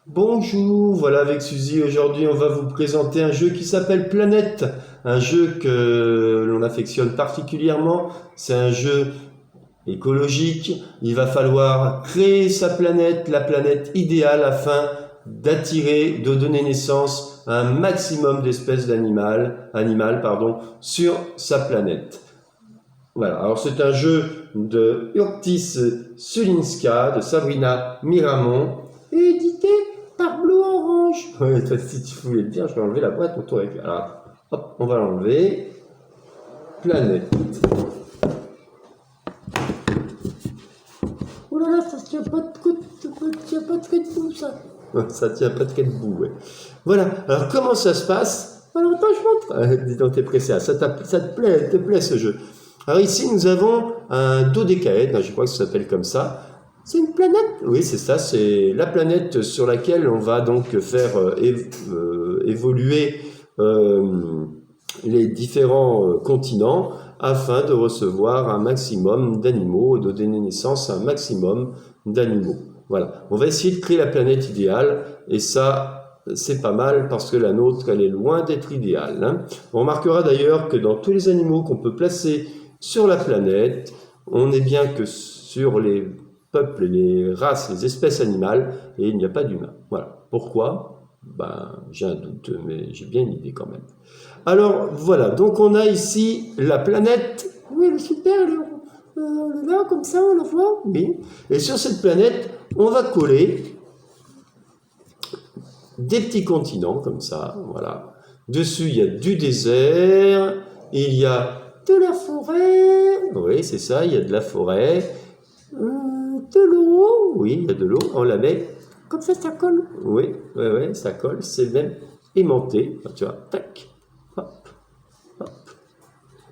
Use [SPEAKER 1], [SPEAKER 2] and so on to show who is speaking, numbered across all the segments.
[SPEAKER 1] Bonjour, voilà avec Suzy, aujourd'hui on va vous présenter un jeu qui s'appelle Planète, un jeu que l'on affectionne particulièrement, c'est un jeu écologique, il va falloir créer sa planète, la planète idéale afin d'attirer, de donner naissance à un maximum d'espèces animales, sur sa planète. Voilà, alors c'est un jeu de Urtis Sulinska, de Sabrina Miramont, édité par Blue Orange. Ouais, si tu voulais le dire, je vais enlever la boîte autour avec. Alors, hop, on va l'enlever. Planète.
[SPEAKER 2] Oh là là, ça tient pas de bout, ça.
[SPEAKER 1] Ça tient pas de quel bout, ouais. Voilà, alors comment ça se passe?
[SPEAKER 2] Alors attends, je montre.
[SPEAKER 1] Dis donc, t'es pressé, ça te plaît ce jeu. Alors ici, nous avons un dodécaèdre, je crois que ça s'appelle comme ça.
[SPEAKER 2] C'est une planète?
[SPEAKER 1] Oui, c'est ça, c'est la planète sur laquelle on va donc faire évoluer les différents continents afin de recevoir un maximum d'animaux et de donner naissance à un maximum d'animaux. Voilà, on va essayer de créer la planète idéale et ça, c'est pas mal parce que la nôtre, elle est loin d'être idéale. Hein. On remarquera d'ailleurs que dans tous les animaux qu'on peut placer sur la planète, on est bien que sur les peuples, les races, les espèces animales, et il n'y a pas d'humains. Voilà. Pourquoi? Ben, j'ai un doute, mais j'ai bien une idée quand même. Alors, voilà. Donc, on a ici la planète.
[SPEAKER 2] Oui, elle est super, elle est là, comme ça, on la voit.
[SPEAKER 1] Oui. Et sur cette planète, on va coller des petits continents, comme ça. Voilà. Dessus, il y a du désert, il y a
[SPEAKER 2] de la forêt.
[SPEAKER 1] Oui, c'est ça, il y a de la forêt.
[SPEAKER 2] De l'eau.
[SPEAKER 1] Oui, il y a de l'eau, on la met.
[SPEAKER 2] Comme ça colle.
[SPEAKER 1] Oui, ça colle, c'est même aimanté. Tu vois, tac, hop, hop.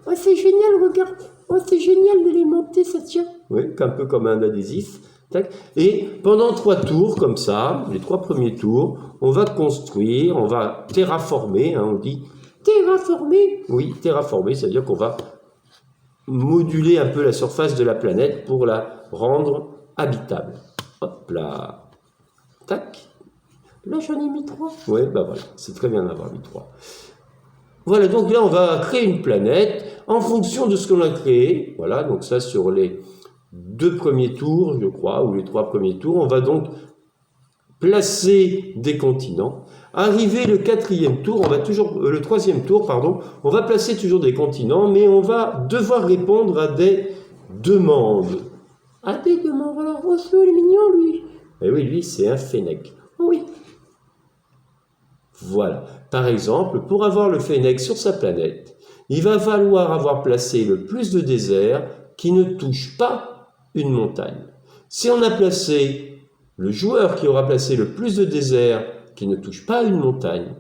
[SPEAKER 2] Oh, c'est génial, regarde. Oh, c'est génial de l'aimanter, ça tient.
[SPEAKER 1] Oui, un peu comme un adhésif. Tac. Et pendant 3 tours, comme ça, les 3 premiers tours, on va construire, on va terraformer, hein, on dit.
[SPEAKER 2] Terraformer?
[SPEAKER 1] Oui, terraformer, c'est-à-dire qu'on va moduler un peu la surface de la planète pour la rendre habitable. Hop là. Tac.
[SPEAKER 2] Là, j'en ai mis 3.
[SPEAKER 1] Oui, ben voilà, c'est très bien d'avoir mis 3. Voilà, donc là, on va créer une planète en fonction de ce qu'on a créé. Voilà, donc ça, sur les 2 premiers tours, je crois, ou les 3 premiers tours, on va donc placer des continents. Arrivé le 4e tour, on va toujours, le 3e tour, pardon, on va placer toujours des continents, mais on va devoir répondre à des demandes.
[SPEAKER 2] À des demandes. Alors, oh, il est mignon, lui.
[SPEAKER 1] Eh oui, lui, c'est un fennec.
[SPEAKER 2] Oh oui.
[SPEAKER 1] Voilà. Par exemple, pour avoir le fennec sur sa planète, il va falloir avoir placé le plus de déserts qui ne touchent pas une montagne. Si on a placé, le joueur qui aura placé le plus de déserts qui ne touchent pas une montagne,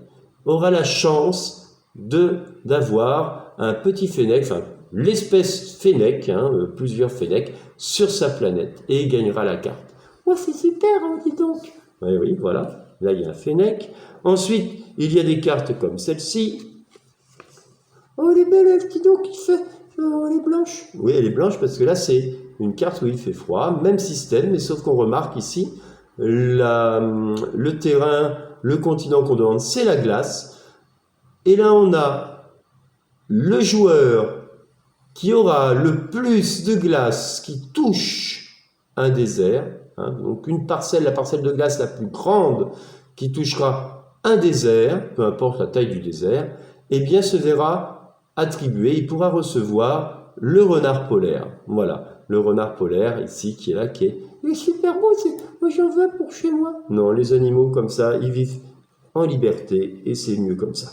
[SPEAKER 1] aura la chance d'avoir un petit fennec, enfin l'espèce fennec, hein, plusieurs fennecs, sur sa planète et il gagnera la carte.
[SPEAKER 2] Oh, c'est super, hein, dis donc.
[SPEAKER 1] Oui, oui, voilà. Là, il y a un fennec. Ensuite, il y a des cartes comme celle-ci.
[SPEAKER 2] Oh, elle est belle, elle, dis donc, elle est blanche.
[SPEAKER 1] Oui, elle est blanche parce que là, c'est une carte où il fait froid. Même système, mais sauf qu'on remarque ici, le terrain, le continent qu'on demande, c'est la glace. Et là, on a le joueur qui aura le plus de glace qui touche un désert. Hein, donc la parcelle de glace la plus grande qui touchera un désert, peu importe la taille du désert, eh bien se verra attribué, il pourra recevoir le renard polaire. Voilà, le renard polaire ici qui est là, qui est...
[SPEAKER 2] Il est super beau, moi j'en veux pour chez moi.
[SPEAKER 1] Non, les animaux comme ça, ils vivent en liberté et c'est mieux comme ça.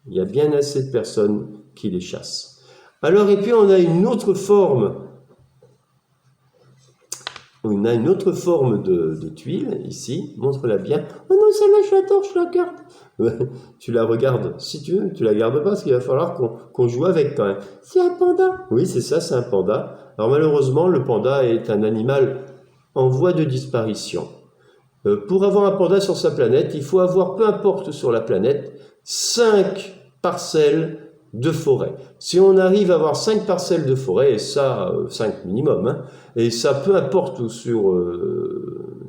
[SPEAKER 1] Il y a bien assez de personnes qui les chassent. Alors, et puis on a une autre forme. On a une autre forme de tuile, ici, montre-la bien.
[SPEAKER 2] Oh non, celle-là, je l'adore, je la garde.
[SPEAKER 1] Tu la regardes, si tu veux, tu la gardes pas, parce qu'il va falloir qu'on joue avec quand même.
[SPEAKER 2] C'est un panda.
[SPEAKER 1] Oui, c'est ça, c'est un panda. Alors malheureusement, le panda est un animal en voie de disparition. Pour avoir un panda sur sa planète, il faut avoir, peu importe sur la planète, 5 parcelles de forêt. Si on arrive à avoir 5 parcelles de forêt, et ça, 5 minimum, hein, et ça peu importe sur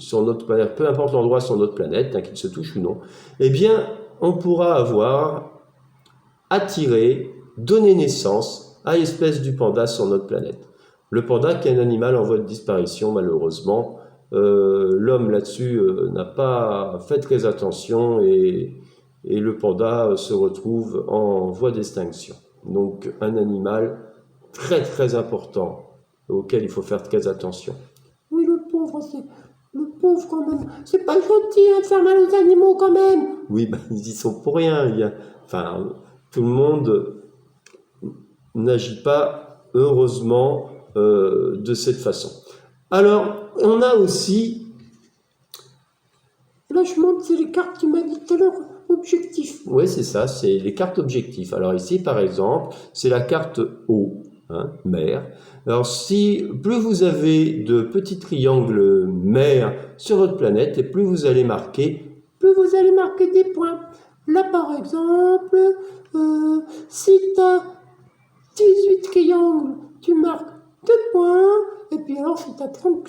[SPEAKER 1] sur notre planète, peu importe l'endroit sur notre planète, hein, qu'il se touche ou non, eh bien, on pourra avoir attiré, donné naissance à l'espèce du panda sur notre planète. Le panda qui est un animal en voie de disparition, malheureusement. L'homme là-dessus n'a pas fait très attention et le panda se retrouve en voie d'extinction. Donc un animal très très important auquel il faut faire très attention.
[SPEAKER 2] Oui, le pauvre quand même. C'est pas gentil hein, de faire mal aux animaux quand même.
[SPEAKER 1] Oui, ben, ils y sont pour rien. Enfin, tout le monde n'agit pas heureusement de cette façon. Alors, on a aussi...
[SPEAKER 2] Là, je montre, c'est les cartes, tu m'as dit tout à l'heure, objectifs.
[SPEAKER 1] Oui, c'est ça, c'est les cartes objectifs. Alors ici, par exemple, c'est la carte eau, hein, mer. Alors, plus vous avez de petits triangles mer sur votre planète, et plus vous allez marquer
[SPEAKER 2] des points. Là, par exemple, si tu as 18 triangles, tu marques 2 points. Et puis alors, si tu as 30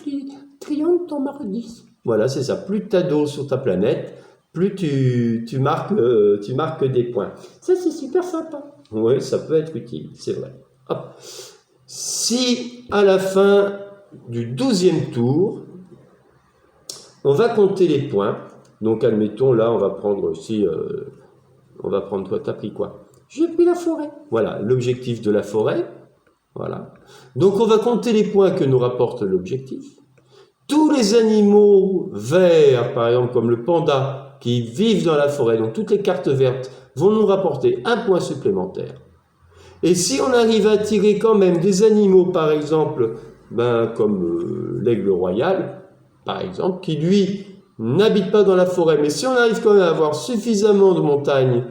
[SPEAKER 2] triangles, tu en marques 10.
[SPEAKER 1] Voilà, c'est ça. Plus tu as d'eau sur ta planète, plus tu marques des points.
[SPEAKER 2] Ça, c'est super sympa.
[SPEAKER 1] Oui, ça peut être utile, c'est vrai. Hop. Si à la fin du 12e tour, on va compter les points. Donc, admettons, là, on va prendre aussi... toi, t'as pris quoi?
[SPEAKER 2] J'ai pris la forêt.
[SPEAKER 1] Voilà, l'objectif de la forêt. Voilà. Donc, on va compter les points que nous rapporte l'objectif. Tous les animaux verts, par exemple, comme le panda, qui vivent dans la forêt, donc toutes les cartes vertes, vont nous rapporter un point supplémentaire. Et si on arrive à tirer quand même des animaux, par exemple, comme l'aigle royal, par exemple, qui lui n'habite pas dans la forêt, mais si on arrive quand même à avoir suffisamment de montagnes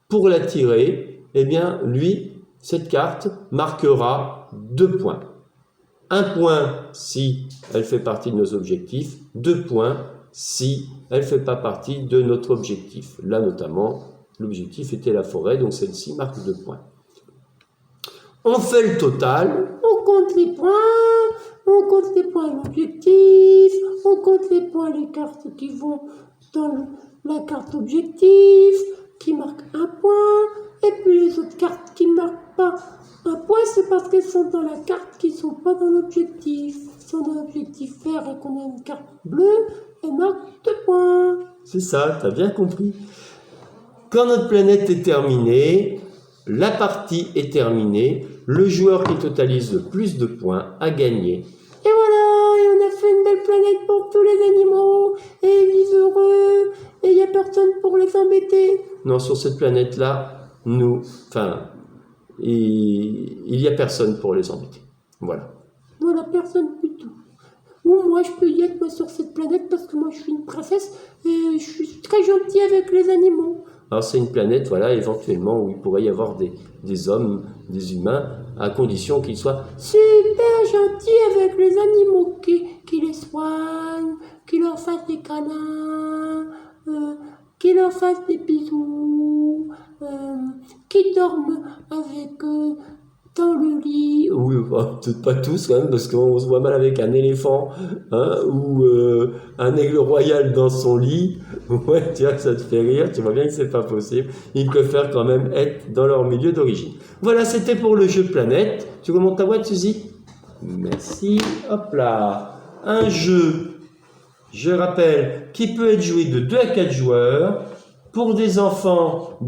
[SPEAKER 1] pour l'attirer, eh bien, lui, cette carte marquera 2 points. 1 point si elle fait partie de nos objectifs, 2 points si elle ne fait pas partie de notre objectif. Là, notamment, l'objectif était la forêt, donc celle-ci marque 2 points. On fait le total.
[SPEAKER 2] On compte les points à l'objectif, on compte les points, les cartes qui vont dans la carte objectif, qui marquent 1 point, et puis les autres cartes qui ne marquent pas 1 point, c'est parce qu'elles sont dans la carte qui ne sont pas dans l'objectif. Si on a l'objectif vert et qu'on a une carte bleue, elle marque 2 points.
[SPEAKER 1] C'est ça, tu as bien compris. Quand notre planète est terminée, la partie est terminée, le joueur qui totalise le plus de points a gagné.
[SPEAKER 2] Et voilà, et on a fait une belle planète pour tous les animaux, et ils vivent heureux, et il n'y a personne pour les embêter.
[SPEAKER 1] Non, sur cette planète-là, il n'y a personne pour les embêter. Voilà.
[SPEAKER 2] Voilà, personne du tout. Ou moi, je peux y être moi, sur cette planète parce que moi, je suis une princesse et je suis très gentille avec les animaux.
[SPEAKER 1] Alors, c'est une planète, voilà, éventuellement, où il pourrait y avoir des hommes, des humains, à condition qu'ils soient
[SPEAKER 2] super gentils avec les animaux, qui les soignent, qui leur fassent des câlins, qui leur fassent des bisous, qui dorment avec eux dans le lit.
[SPEAKER 1] Oui, peut-être pas tous quand même, parce qu'on se voit mal avec un éléphant, hein, ou un aigle royal dans son lit. Ouais, tu vois que ça te fait rire, tu vois bien que c'est pas possible. Ils préfèrent quand même être dans leur milieu d'origine. Voilà, c'était pour le jeu Planète. Tu remontes ta boîte, Suzy? Merci. Hop là. Un jeu, je rappelle, qui peut être joué de 2 à 4 joueurs, pour des enfants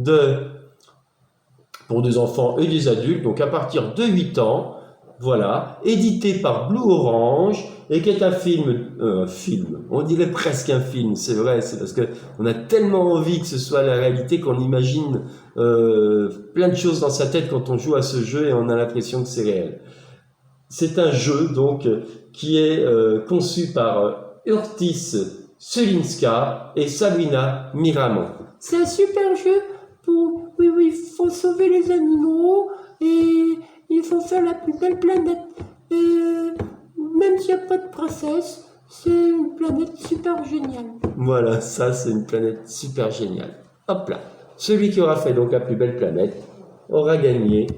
[SPEAKER 1] et des adultes, donc à partir de 8 ans, voilà, édité par Blue Orange, et qui est un film, on dirait presque un film, c'est vrai, c'est parce qu'on a tellement envie que ce soit la réalité qu'on imagine plein de choses dans sa tête quand on joue à ce jeu et on a l'impression que c'est réel. C'est un jeu, donc, qui est conçu par Urtis Sulinska et Sabrina Miramon.
[SPEAKER 2] C'est un super jeu pour... Oui, il faut sauver les animaux et il faut faire la plus belle planète. Et même s'il n'y a pas de princesse, c'est une planète super géniale.
[SPEAKER 1] Voilà, ça c'est une planète super géniale. Hop là. Celui qui aura fait donc la plus belle planète aura gagné.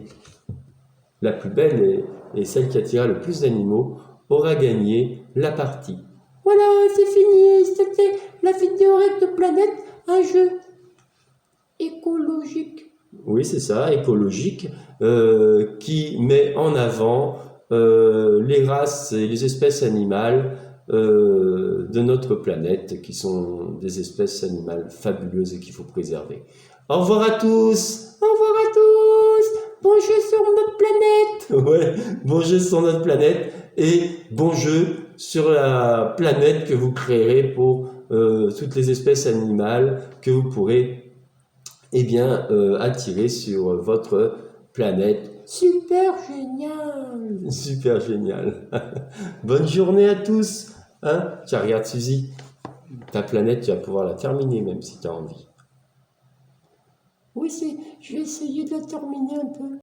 [SPEAKER 1] La plus belle et celle qui attira le plus d'animaux aura gagné la partie.
[SPEAKER 2] Voilà, c'est fini. C'était la vidéo Règle de Planète, un jeu écologique.
[SPEAKER 1] Oui, c'est ça, écologique, qui met en avant les races et les espèces animales de notre planète, qui sont des espèces animales fabuleuses et qu'il faut préserver. Au revoir à tous!
[SPEAKER 2] Au revoir à tous. Bon jeu sur notre planète.
[SPEAKER 1] Ouais, bon jeu sur notre planète et bon jeu sur la planète que vous créerez pour toutes les espèces animales que vous pourrez attirer sur votre planète.
[SPEAKER 2] Super génial.
[SPEAKER 1] Super génial. Bonne journée à tous. Hein? Tiens, regarde Suzy, ta planète, tu vas pouvoir la terminer même si tu as envie.
[SPEAKER 2] Oui, je vais essayer de la terminer un peu.